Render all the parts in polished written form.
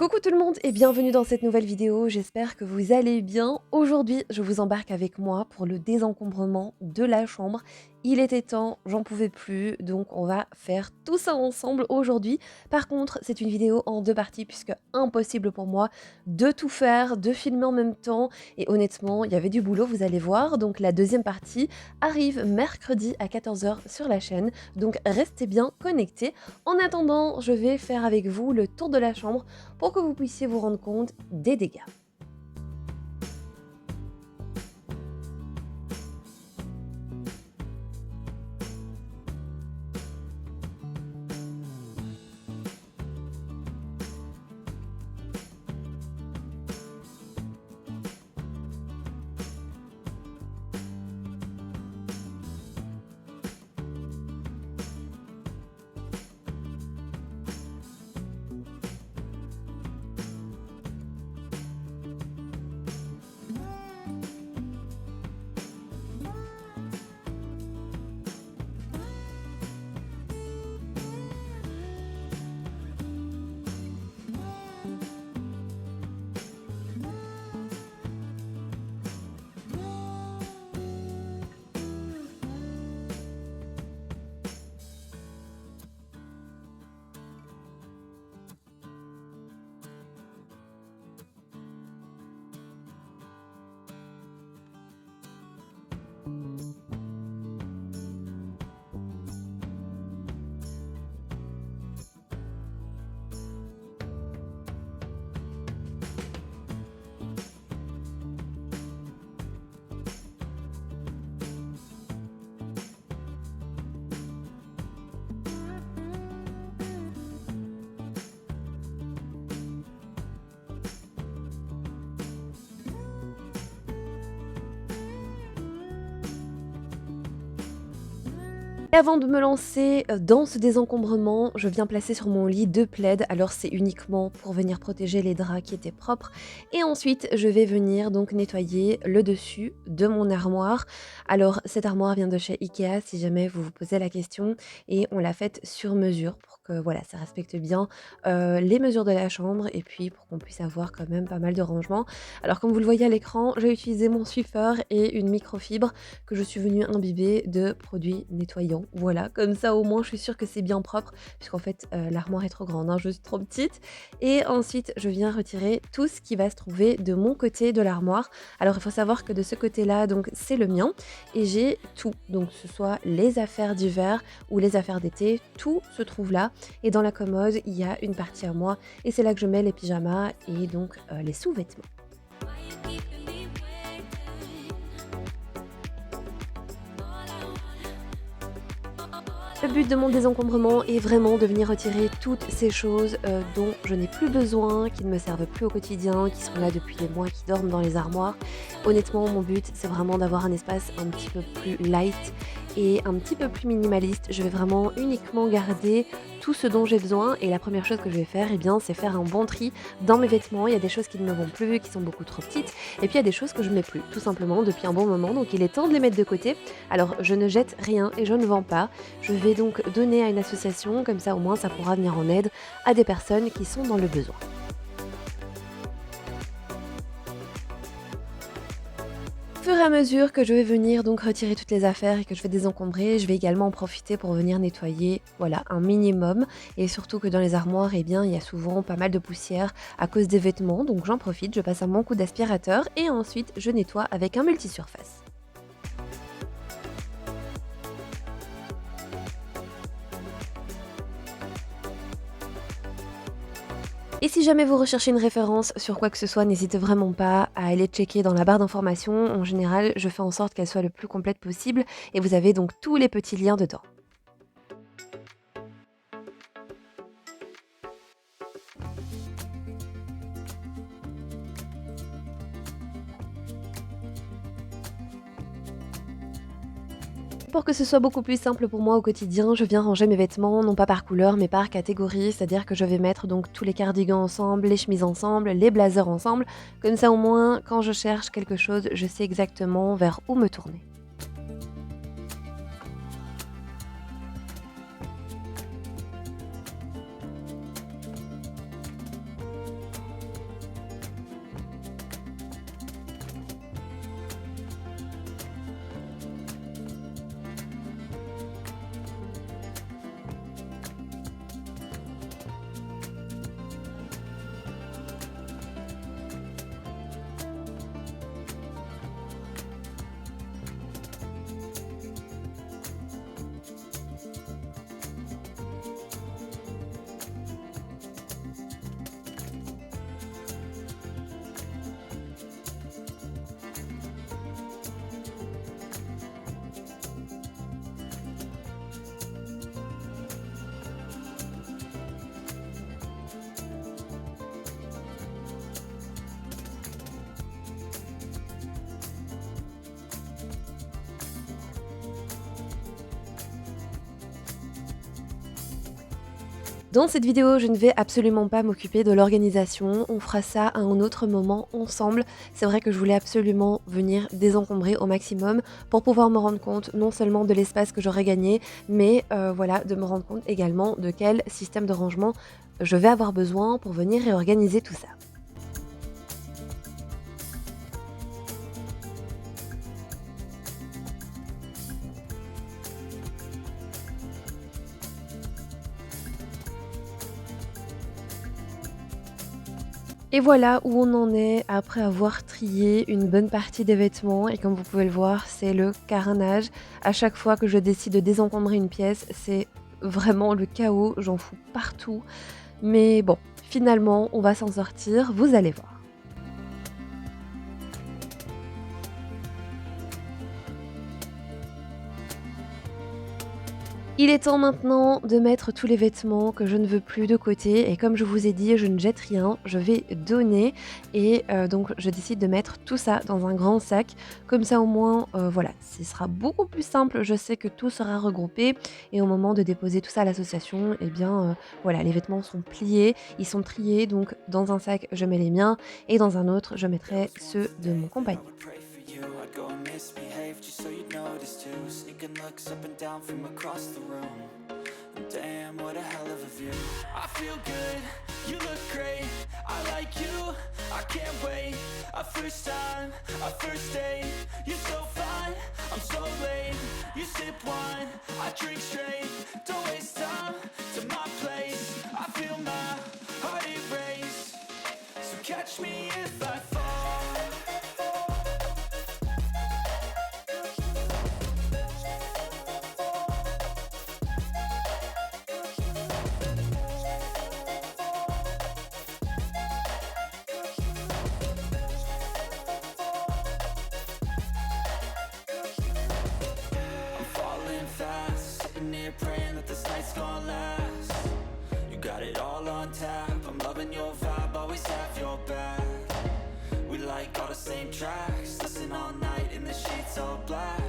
Coucou tout le monde et bienvenue dans cette nouvelle vidéo, j'espère que vous allez bien. Aujourd'hui, je vous embarque avec moi pour le désencombrement de la chambre. Il était temps, j'en pouvais plus, donc on va faire tout ça ensemble aujourd'hui. Par contre, c'est une vidéo en deux parties puisque impossible pour moi de tout faire, de filmer en même temps. Et honnêtement, il y avait du boulot, vous allez voir. Donc la deuxième partie arrive mercredi à 14 h sur la chaîne, donc restez bien connectés. En attendant, je vais faire avec vous le tour de la chambre pour que vous puissiez vous rendre compte des dégâts. Et avant de me lancer dans ce désencombrement, je viens placer sur mon lit 2 plaids. Alors c'est uniquement pour venir protéger les draps qui étaient propres. Et ensuite, je vais venir donc nettoyer le dessus de mon armoire. Alors cette armoire vient de chez Ikea si jamais vous vous posez la question. Et on l'a faite sur mesure pour que voilà, ça respecte bien les mesures de la chambre. Et puis pour qu'on puisse avoir quand même pas mal de rangement. Alors comme vous le voyez à l'écran, j'ai utilisé mon Swiffer et une microfibre que je suis venue imbiber de produits nettoyants. Voilà, comme ça au moins je suis sûre que c'est bien propre, puisqu'en fait l'armoire est trop grande, hein, je suis trop petite. Et ensuite je viens retirer tout ce qui va se trouver de mon côté de l'armoire. Alors il faut savoir que de ce côté-là, donc c'est le mien, et j'ai tout. Donc que ce soit les affaires d'hiver ou les affaires d'été, tout se trouve là. Et dans la commode, il y a une partie à moi, et c'est là que je mets les pyjamas et donc les sous-vêtements. Le but de mon désencombrement est vraiment de venir retirer toutes ces choses dont je n'ai plus besoin, qui ne me servent plus au quotidien, qui sont là depuis des mois, qui dorment dans les armoires. Honnêtement, mon but, c'est vraiment d'avoir un espace un petit peu plus light et un petit peu plus minimaliste. Je vais vraiment uniquement garder tout ce dont j'ai besoin et la première chose que je vais faire, eh bien, c'est faire un bon tri dans mes vêtements. Il y a des choses qui ne me vont plus, qui sont beaucoup trop petites, et puis il y a des choses que je ne mets plus, tout simplement, depuis un bon moment. Donc il est temps de les mettre de côté. Alors je ne jette rien et je ne vends pas. Je vais donc donner à une association, comme ça au moins ça pourra venir en aide à des personnes qui sont dans le besoin. Au fur et à mesure que je vais venir donc retirer toutes les affaires et que je vais désencombrer, je vais également en profiter pour venir nettoyer, voilà, un minimum. Et surtout que dans les armoires, eh bien, il y a souvent pas mal de poussière à cause des vêtements. Donc j'en profite, je passe un bon coup d'aspirateur et ensuite je nettoie avec un multisurface. Et si jamais vous recherchez une référence sur quoi que ce soit, n'hésitez vraiment pas à aller checker dans la barre d'informations. En général, je fais en sorte qu'elle soit le plus complète possible et vous avez donc tous les petits liens dedans. Pour que ce soit beaucoup plus simple pour moi au quotidien, je viens ranger mes vêtements non pas par couleur mais par catégorie, c'est-à-dire que je vais mettre donc tous les cardigans ensemble, les chemises ensemble, les blazers ensemble, comme ça au moins quand je cherche quelque chose, je sais exactement vers où me tourner. Dans cette vidéo, je ne vais absolument pas m'occuper de l'organisation, on fera ça à un autre moment ensemble. C'est vrai que je voulais absolument venir désencombrer au maximum pour pouvoir me rendre compte non seulement de l'espace que j'aurais gagné, mais voilà, de me rendre compte également de quel système de rangement je vais avoir besoin pour venir réorganiser tout ça. Et voilà où on en est après avoir trié une bonne partie des vêtements et comme vous pouvez le voir, c'est le carnage. À chaque fois que je décide de désencombrer une pièce, c'est vraiment le chaos, j'en fous partout. Mais bon, finalement, on va s'en sortir, vous allez voir. Il est temps maintenant de mettre tous les vêtements que je ne veux plus de côté et comme je vous ai dit, je ne jette rien, je vais donner et donc je décide de mettre tout ça dans un grand sac. Comme ça au moins, voilà, ce sera beaucoup plus simple, je sais que tout sera regroupé et au moment de déposer tout ça à l'association, eh bien, voilà, les vêtements sont pliés, ils sont triés, donc dans un sac, je mets les miens et dans un autre, je mettrai ceux de mon compagnon. You, I'd go and misbehave just so you'd notice too. Sneaking looks up and down from across the room. And damn, what a hell of a view. I feel good, you look great. I like you, I can't wait. A first time, a first date. You're so fine, I'm so late. You sip wine, I drink straight. Don't waste time to my place. I feel my heart erase. So catch me if I fall. Sitting here praying that this night's gonna last. You got it all on tap. I'm loving your vibe, always have your back. We like all the same tracks. Listen all night in the sheets all black.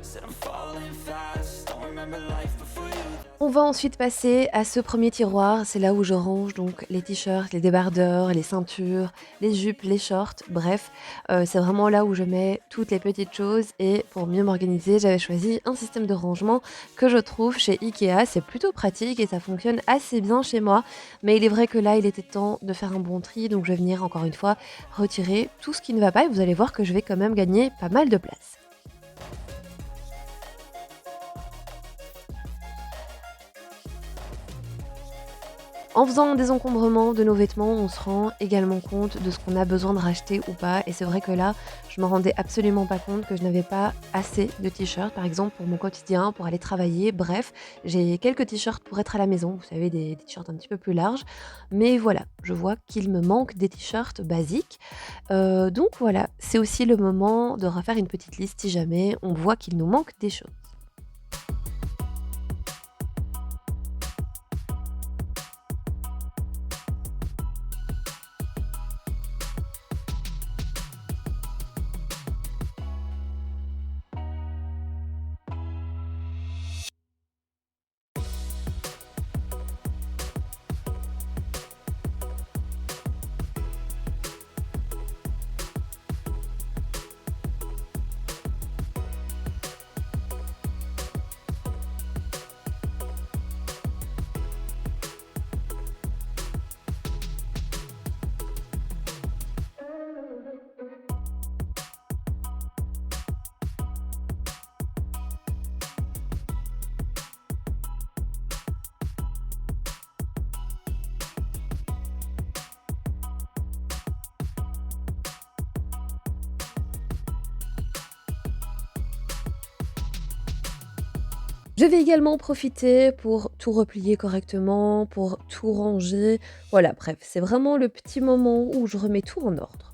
Said I'm falling fast. Don't remember life before you. On va ensuite passer à ce premier tiroir, c'est là où je range donc les t-shirts, les débardeurs, les ceintures, les jupes, les shorts, bref, c'est vraiment là où je mets toutes les petites choses et pour mieux m'organiser, j'avais choisi un système de rangement que je trouve chez IKEA. C'est plutôt pratique et ça fonctionne assez bien chez moi, mais il est vrai que là, il était temps de faire un bon tri, donc je vais venir encore une fois retirer tout ce qui ne va pas et vous allez voir que je vais quand même gagner pas mal de place. En faisant un désencombrement de nos vêtements, on se rend également compte de ce qu'on a besoin de racheter ou pas. Et c'est vrai que là, je me rendais absolument pas compte que je n'avais pas assez de t-shirts, par exemple pour mon quotidien, pour aller travailler. Bref, j'ai quelques t-shirts pour être à la maison, vous savez, des t-shirts un petit peu plus larges. Mais voilà, je vois qu'il me manque des t-shirts basiques. Donc voilà, c'est aussi le moment de refaire une petite liste si jamais on voit qu'il nous manque des choses. Je vais également profiter pour tout replier correctement, pour tout ranger. Voilà, bref, c'est vraiment le petit moment où je remets tout en ordre.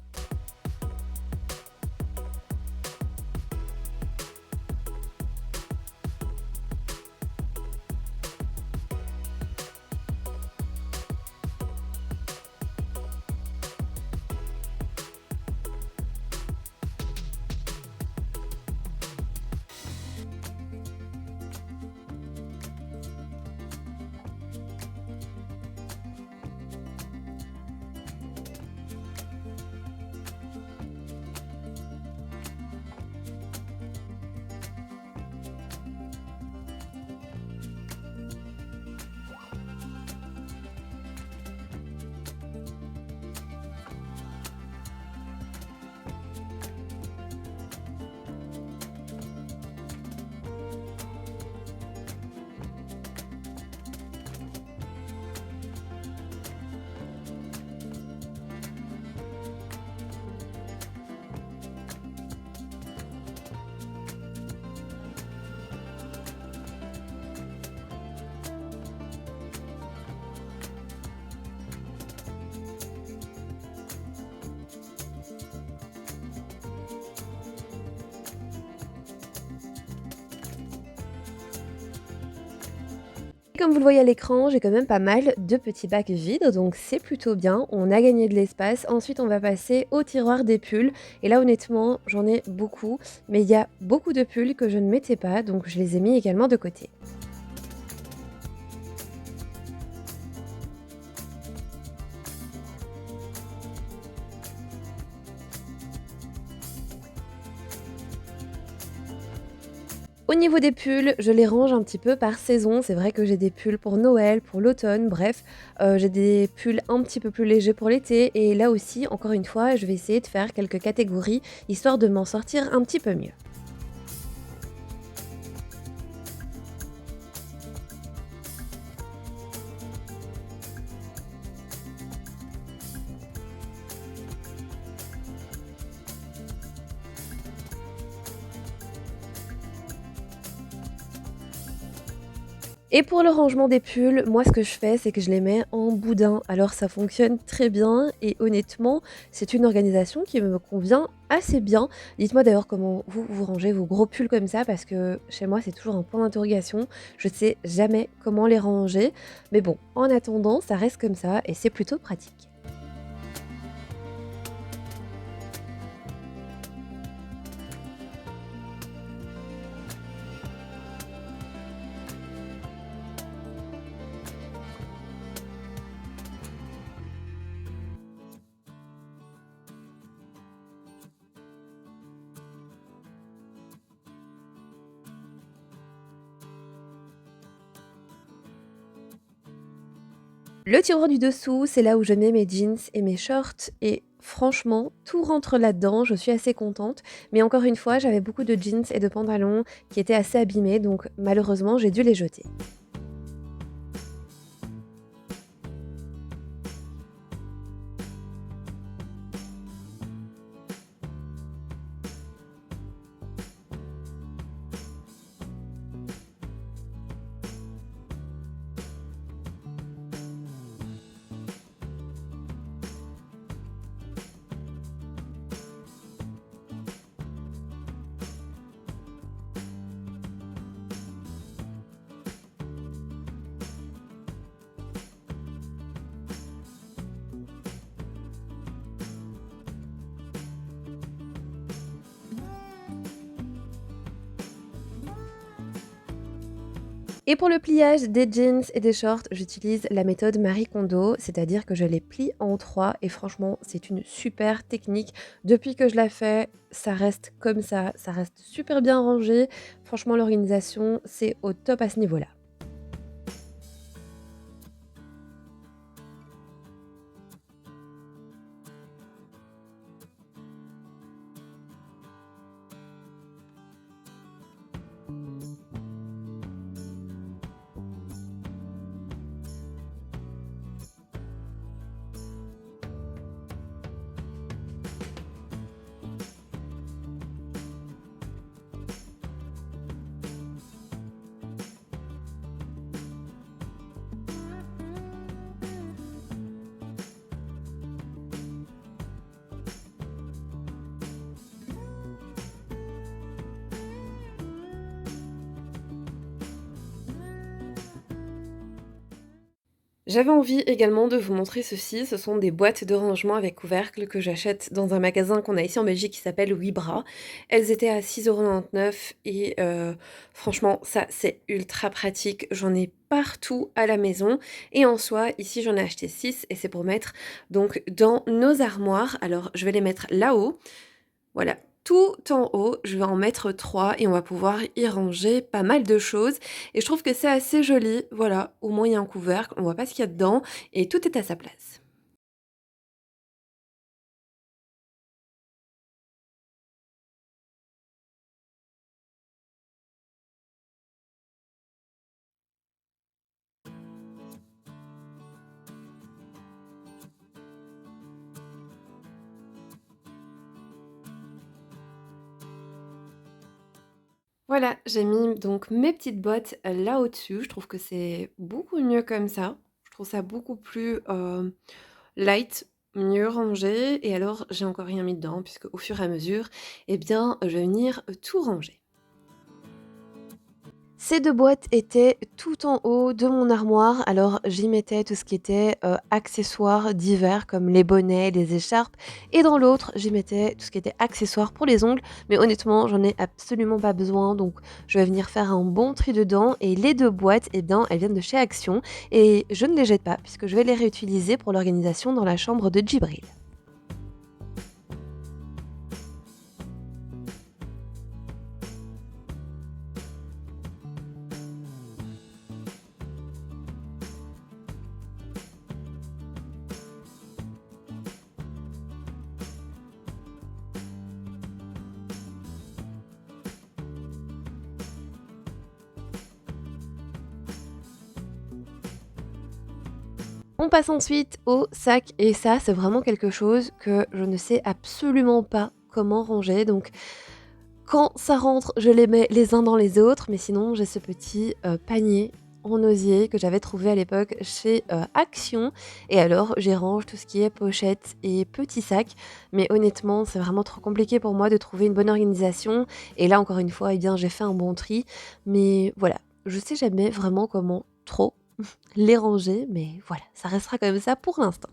comme vous le voyez à l'écran, j'ai quand même pas mal de petits bacs vides, donc c'est plutôt bien. On a gagné de l'espace. Ensuite, on va passer au tiroir des pulls. Et là, honnêtement, j'en ai beaucoup, mais il y a beaucoup de pulls que je ne mettais pas, donc je les ai mis également de côté. Au niveau des pulls, je les range un petit peu par saison. C'est vrai que j'ai des pulls pour Noël, pour l'automne, bref, j'ai des pulls un petit peu plus légers pour l'été et là aussi, encore une fois, je vais essayer de faire quelques catégories, histoire de m'en sortir un petit peu mieux. Et pour le rangement des pulls, moi ce que je fais, c'est que je les mets en boudin. Alors ça fonctionne très bien et honnêtement, c'est une organisation qui me convient assez bien. Dites-moi d'ailleurs comment vous rangez vos gros pulls comme ça parce que chez moi c'est toujours un point d'interrogation. Je sais jamais comment les ranger. Mais bon, en attendant, ça reste comme ça et c'est plutôt pratique. Le tiroir du dessous, c'est là où je mets mes jeans et mes shorts et franchement, tout rentre là-dedans, je suis assez contente. Mais encore une fois, j'avais beaucoup de jeans et de pantalons qui étaient assez abîmés, donc malheureusement, j'ai dû les jeter. Et pour le pliage des jeans et des shorts, j'utilise la méthode Marie Kondo, c'est-à-dire que je les plie en 3 et franchement, c'est une super technique. Depuis que je la fais, ça reste comme ça reste super bien rangé. Franchement, l'organisation, c'est au top à ce niveau-là. J'avais envie également de vous montrer ceci, ce sont des boîtes de rangement avec couvercle que j'achète dans un magasin qu'on a ici en Belgique qui s'appelle Wibra. Elles étaient à 6,99 € et franchement ça c'est ultra pratique, j'en ai partout à la maison et en soi ici j'en ai acheté 6 et c'est pour mettre donc dans nos armoires. Alors je vais les mettre là-haut. Voilà, tout en haut, je vais en mettre 3 et on va pouvoir y ranger pas mal de choses et je trouve que c'est assez joli. Voilà, au moins il y a un couvercle, on voit pas ce qu'il y a dedans et tout est à sa place. Voilà, j'ai mis donc mes petites bottes là au-dessus. Je trouve que c'est beaucoup mieux comme ça. Je trouve ça beaucoup plus, light, mieux rangé et alors j'ai encore rien mis dedans puisque au fur et à mesure, eh bien, je vais venir tout ranger. Ces 2 boîtes étaient tout en haut de mon armoire. Alors j'y mettais tout ce qui était, accessoires divers comme les bonnets, les écharpes et dans l'autre, j'y mettais tout ce qui était accessoires pour les ongles. Mais honnêtement, j'en ai absolument pas besoin, donc je vais venir faire un bon tri dedans et les 2 boîtes, eh bien, elles viennent de chez Action et je ne les jette pas puisque je vais les réutiliser pour l'organisation dans la chambre de Djibril. On passe ensuite au sac et ça, c'est vraiment quelque chose que je ne sais absolument pas comment ranger. Donc quand ça rentre, je les mets les uns dans les autres, mais sinon j'ai ce petit, panier en osier que j'avais trouvé à l'époque chez, Action et alors j'y range tout ce qui est pochettes et petits sacs. Mais honnêtement, c'est vraiment trop compliqué pour moi de trouver une bonne organisation et là encore une fois, eh bien, j'ai fait un bon tri. Mais voilà, je sais jamais vraiment comment trop les ranger, mais voilà, ça restera comme ça pour l'instant.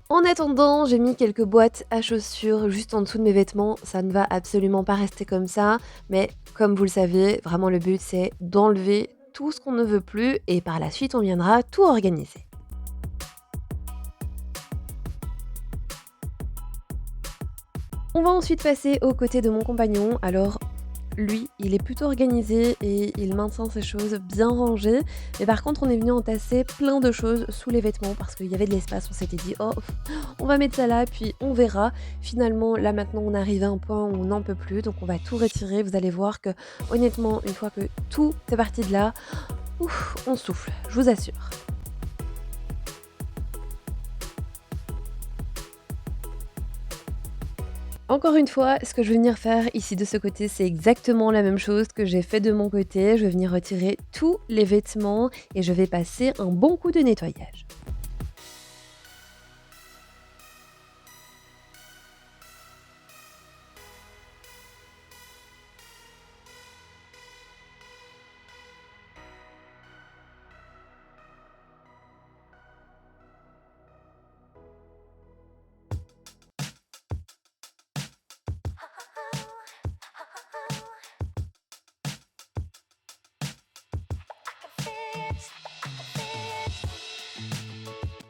En attendant, j'ai mis quelques boîtes à chaussures juste en dessous de mes vêtements. Ça ne va absolument pas rester comme ça, mais comme vous le savez, vraiment le but c'est d'enlever tout ce qu'on ne veut plus et par la suite on viendra tout organiser. On va ensuite passer aux côtés de mon compagnon. Alors lui, il est plutôt organisé et il maintient ses choses bien rangées. Mais par contre, on est venu entasser plein de choses sous les vêtements parce qu'il y avait de l'espace. On s'était dit: «Oh, on va mettre ça là, puis on verra». Finalement, là maintenant, on arrive à un point où on n'en peut plus, donc on va tout retirer. Vous allez voir que honnêtement, une fois que tout est parti de là, ouf, on souffle, je vous assure. Encore une fois, ce que je vais venir faire ici de ce côté, c'est exactement la même chose que j'ai fait de mon côté. Je vais venir retirer tous les vêtements et je vais passer un bon coup de nettoyage.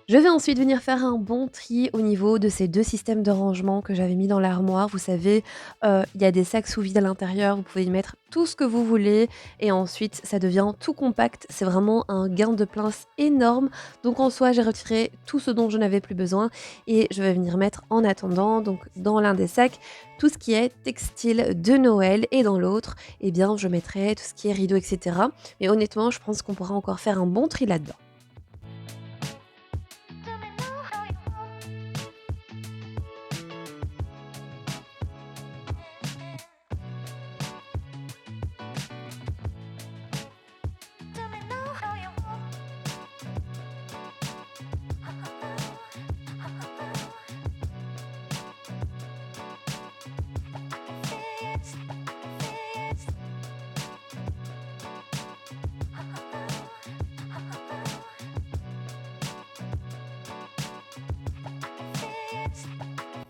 Je vais ensuite venir faire un bon tri au niveau de ces 2 systèmes de rangement que j'avais mis dans l'armoire. Vous savez, il y a des sacs sous vide à l'intérieur, vous pouvez y mettre tout ce que vous voulez et ensuite ça devient tout compact. C'est vraiment un gain de place énorme. Donc en soi, j'ai retiré tout ce dont je n'avais plus besoin et je vais venir mettre en attendant, donc dans l'un des sacs, tout ce qui est textile de Noël et dans l'autre, eh bien, je mettrai tout ce qui est rideaux et cetera. Mais honnêtement, je pense qu'on pourra encore faire un bon tri là-dedans.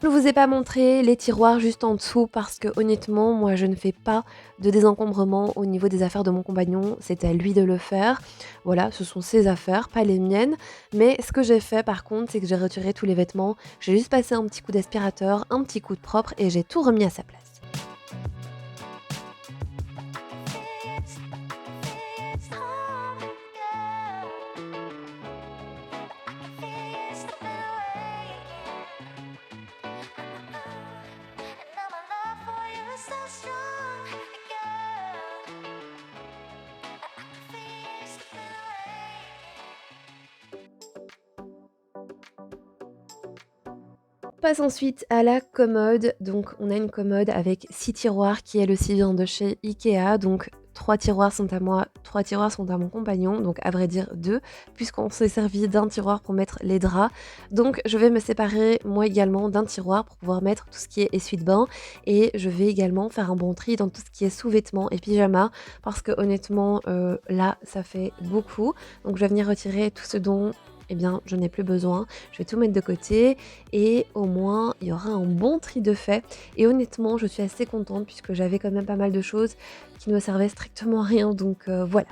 Je vous ai pas montré les tiroirs juste en dessous parce que honnêtement, moi je ne fais pas de désencombrement au niveau des affaires de mon compagnon, c'est à lui de le faire. Voilà, ce sont ses affaires, pas les miennes. Mais ce que j'ai fait par contre, c'est que j'ai retiré tous les vêtements, j'ai juste passé un petit coup d'aspirateur, un petit coup de propre et j'ai tout remis à sa place. On passe ensuite à la commode. Donc on a une commode avec 6 tiroirs qui elle aussi vient de chez Ikea. Donc 3 tiroirs sont à moi, 3 tiroirs sont à mon compagnon. Donc à vrai dire 2 puisqu'on s'est servi d'un tiroir pour mettre les draps. Donc je vais me séparer moi également d'un tiroir pour pouvoir mettre tout ce qui est essuie-de-bain. Et je vais également faire un bon tri dans tout ce qui est sous-vêtements et pyjamas. Parce que honnêtement là ça fait beaucoup. Donc je vais venir retirer tout ce dont eh bien, je n'ai plus besoin. Je vais tout mettre de côté et au moins, il y aura un bon tri de fait. Et honnêtement, je suis assez contente puisque j'avais quand même pas mal de choses qui ne me servaient strictement à rien. Donc voilà.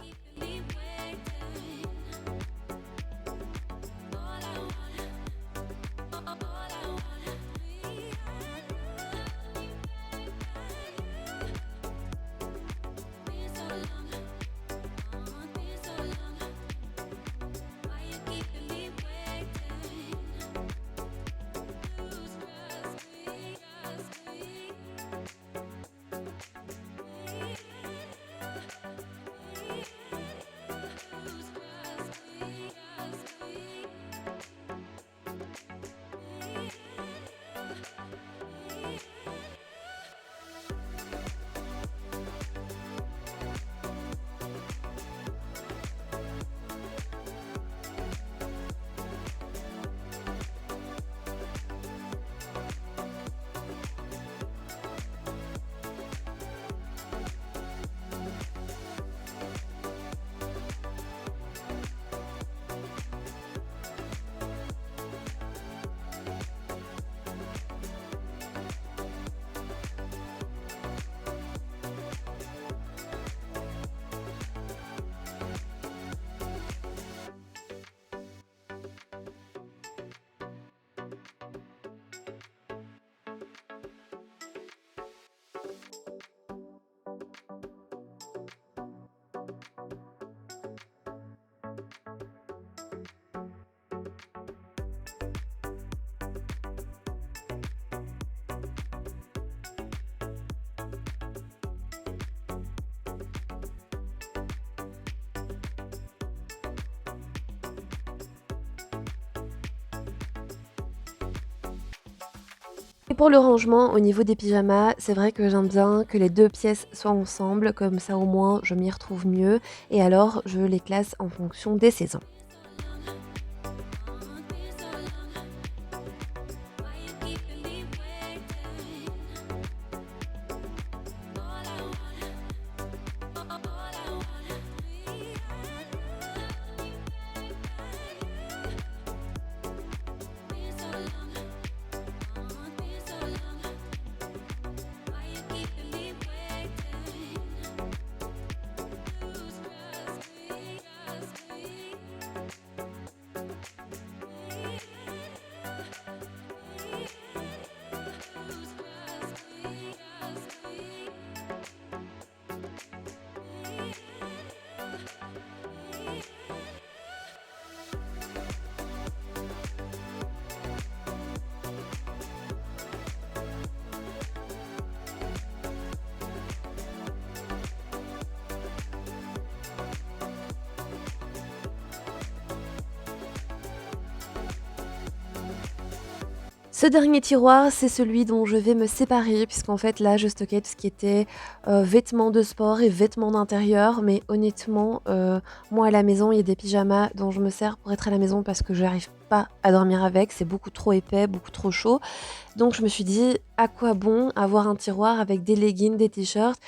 Et pour le rangement, au niveau des pyjamas, c'est vrai que j'aime bien que les 2 pièces soient ensemble, comme ça au moins je m'y retrouve mieux et alors je les classe en fonction des saisons. Ce dernier tiroir, c'est celui dont je vais me séparer puisqu'en fait là je stockais tout ce qui était, vêtements de sport et vêtements d'intérieur mais honnêtement, moi à la maison il y a des pyjamas dont je me sers pour être à la maison parce que j'arrive pas à dormir avec, c'est beaucoup trop épais, beaucoup trop chaud. Donc je me suis dit: «À quoi bon avoir un tiroir avec des leggings, des t-shirts?»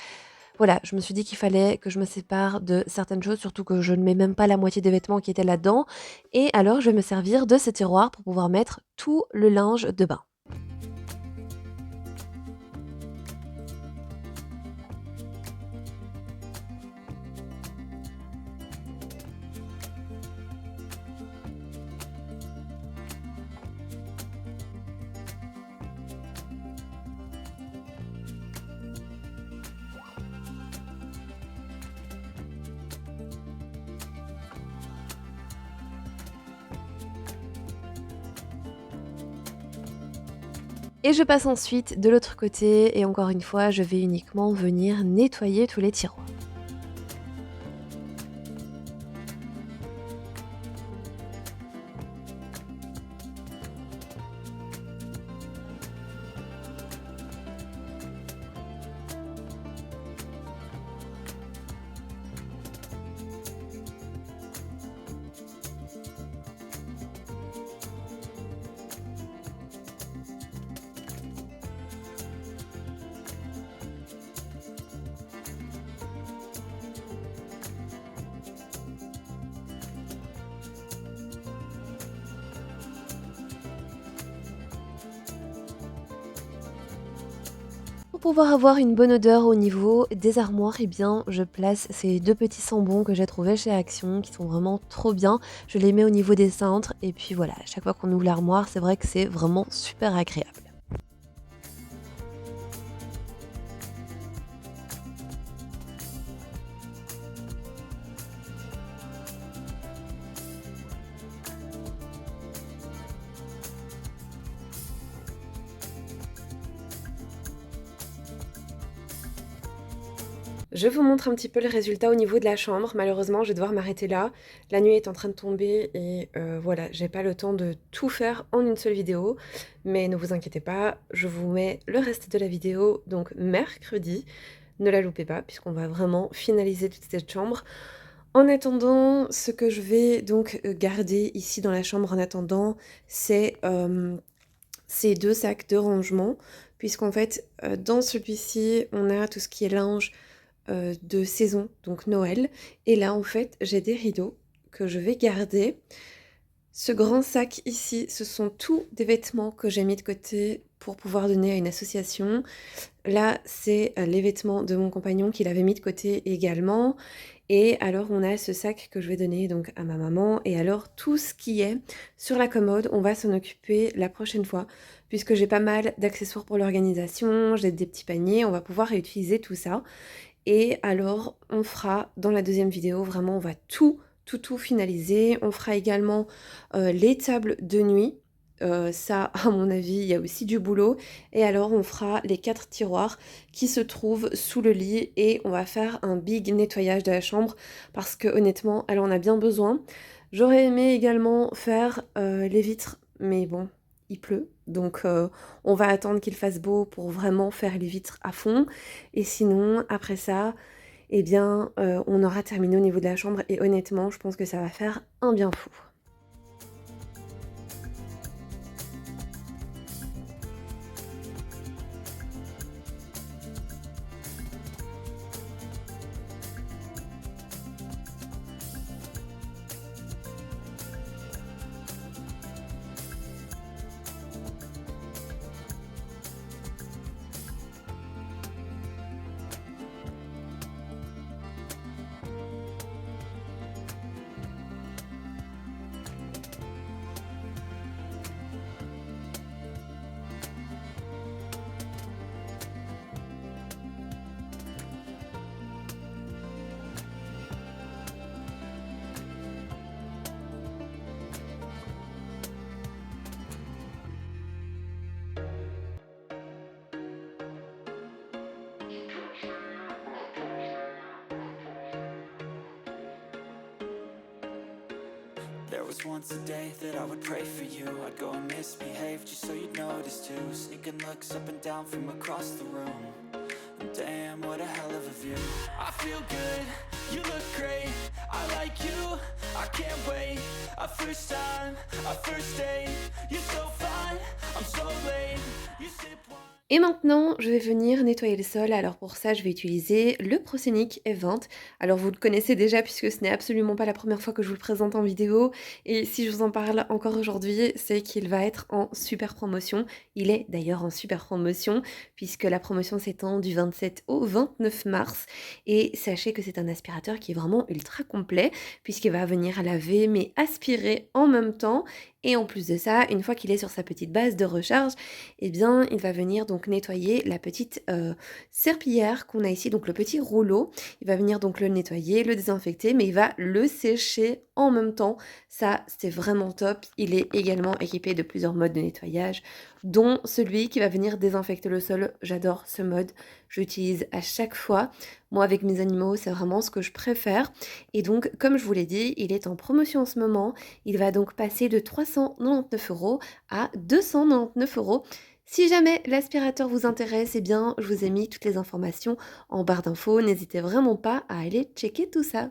Voilà, je me suis dit qu'il fallait que je me sépare de certaines choses, surtout que je ne mets même pas la moitié des vêtements qui étaient là-dedans et alors je vais me servir de ce tiroir pour pouvoir mettre tout le linge de bain. Et je passe ensuite de l'autre côté et encore une fois, je vais uniquement venir nettoyer tous les tiroirs. Pour pouvoir avoir une bonne odeur au niveau des armoires, eh bien, je place ces 2 petits sambons que j'ai trouvés chez Action qui sont vraiment trop bien. Je les mets au niveau des cintres et puis voilà, à chaque fois qu'on ouvre l'armoire, c'est vrai que c'est vraiment super agréable. Je vous montre un petit peu le résultat au niveau de la chambre. Malheureusement, je vais devoir m'arrêter là. La nuit est en train de tomber et voilà, j'ai pas le temps de tout faire en une seule vidéo. Mais ne vous inquiétez pas, je vous mets le reste de la vidéo, donc mercredi. Ne la loupez pas, puisqu'on va vraiment finaliser toute cette chambre. En attendant, ce que je vais donc garder ici dans la chambre en attendant, c'est ces 2 sacs de rangement, puisqu'en fait, dans celui-ci, on a tout ce qui est linge de saison, donc Noël. Et là, en fait, j'ai des rideaux que je vais garder. Ce grand sac ici, ce sont tous des vêtements que j'ai mis de côté pour pouvoir donner à une association. Là, c'est les vêtements de mon compagnon qu'il avait mis de côté également. Et alors, on a ce sac que je vais donner donc à ma maman. Et alors, tout ce qui est sur la commode, on va s'en occuper la prochaine fois, puisque j'ai pas mal d'accessoires pour l'organisation, j'ai des petits paniers, on va pouvoir réutiliser tout ça. Et alors, on fera dans la deuxième vidéo, vraiment, on va tout finaliser. On fera également les tables de nuit. Ça, à mon avis, il y a aussi du boulot. Et alors, on fera les 4 tiroirs qui se trouvent sous le lit et on va faire un big nettoyage de la chambre parce que honnêtement, elle en a bien besoin. J'aurais aimé également faire les vitres, mais bon, il pleut. Donc, on va attendre qu'il fasse beau pour vraiment faire les vitres à fond. Et sinon, après ça, eh bien, on aura terminé au niveau de la chambre et honnêtement, je pense que ça va faire un bien fou. There was once a day that I would pray for you. I'd go and misbehave just so you'd notice too. Sneaking looks up and down from across the room. And damn, what a hell of a view. I feel good, you look great. I like you, I can't wait. A first time, a first date. You're so fine, I'm so late. You sip wine. Et maintenant, je vais venir nettoyer le sol. Alors pour ça, je vais utiliser le Proscenic Event. Alors vous le connaissez déjà puisque ce n'est absolument pas la première fois que je vous le présente en vidéo. Et si je vous en parle encore aujourd'hui, c'est qu'il va être en super promotion. Il est d'ailleurs en super promotion puisque la promotion s'étend du 27 au 29 mars. Et sachez que c'est un aspirateur qui est vraiment ultra complet puisqu'il va venir laver mais aspirer en même temps. Et en plus de ça, une fois qu'il est sur sa petite base de recharge, eh bien, il va venir donc nettoyer la petite serpillière qu'on a ici, donc le petit rouleau. Il va venir donc le nettoyer, le désinfecter, mais il va le sécher en même temps. Ça, c'est vraiment top. Il est également équipé de plusieurs modes de nettoyage. dont celui qui va venir désinfecter le sol. J'adore ce mode, je l'utilise à chaque fois. Moi avec mes animaux, c'est vraiment ce que je préfère. Et donc, comme je vous l'ai dit, il est en promotion en ce moment. Il va donc passer de 399 € à 299 €. Si jamais l'aspirateur vous intéresse, eh bien, je vous ai mis toutes les informations en barre d'infos. N'hésitez vraiment pas à aller checker tout ça.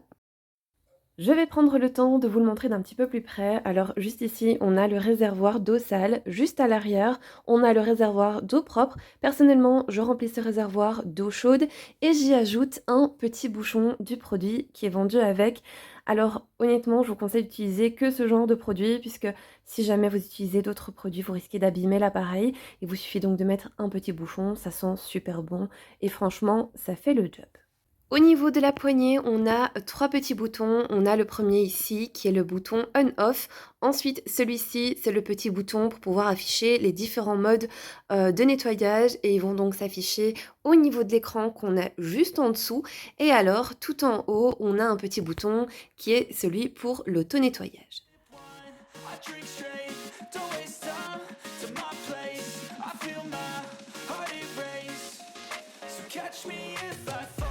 Je vais prendre le temps de vous le montrer d'un petit peu plus près. Alors juste ici, on a le réservoir d'eau sale. Juste à l'arrière, on a le réservoir d'eau propre. Personnellement, je remplis ce réservoir d'eau chaude et j'y ajoute un petit bouchon du produit qui est vendu avec. Alors honnêtement, je vous conseille d'utiliser que ce genre de produit puisque si jamais vous utilisez d'autres produits, vous risquez d'abîmer l'appareil. Il vous suffit donc de mettre un petit bouchon, ça sent super bon et franchement, ça fait le job. Au niveau de la poignée, on a 3 petits boutons. On a le premier ici qui est le bouton on-off. Ensuite, celui-ci, c'est le petit bouton pour pouvoir afficher les différents modes de nettoyage et ils vont donc s'afficher au niveau de l'écran qu'on a juste en dessous. Et alors, tout en haut, on a un petit bouton qui est celui pour l'auto-nettoyage. I drink straight, don't waste time to my place. I feel my heart erase. So catch me if I fall.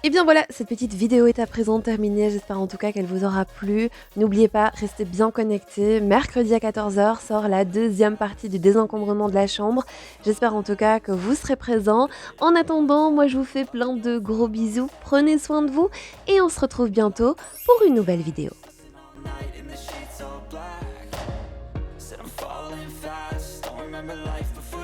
Et bien voilà, cette petite vidéo est à présent terminée, j'espère en tout cas qu'elle vous aura plu. N'oubliez pas, restez bien connectés. Mercredi à 14 h sort la deuxième partie du désencombrement de la chambre. J'espère en tout cas que vous serez présents. En attendant, moi je vous fais plein de gros bisous, prenez soin de vous et on se retrouve bientôt pour une nouvelle vidéo. All night in the sheets all black. Said I'm falling fast. Don't remember life before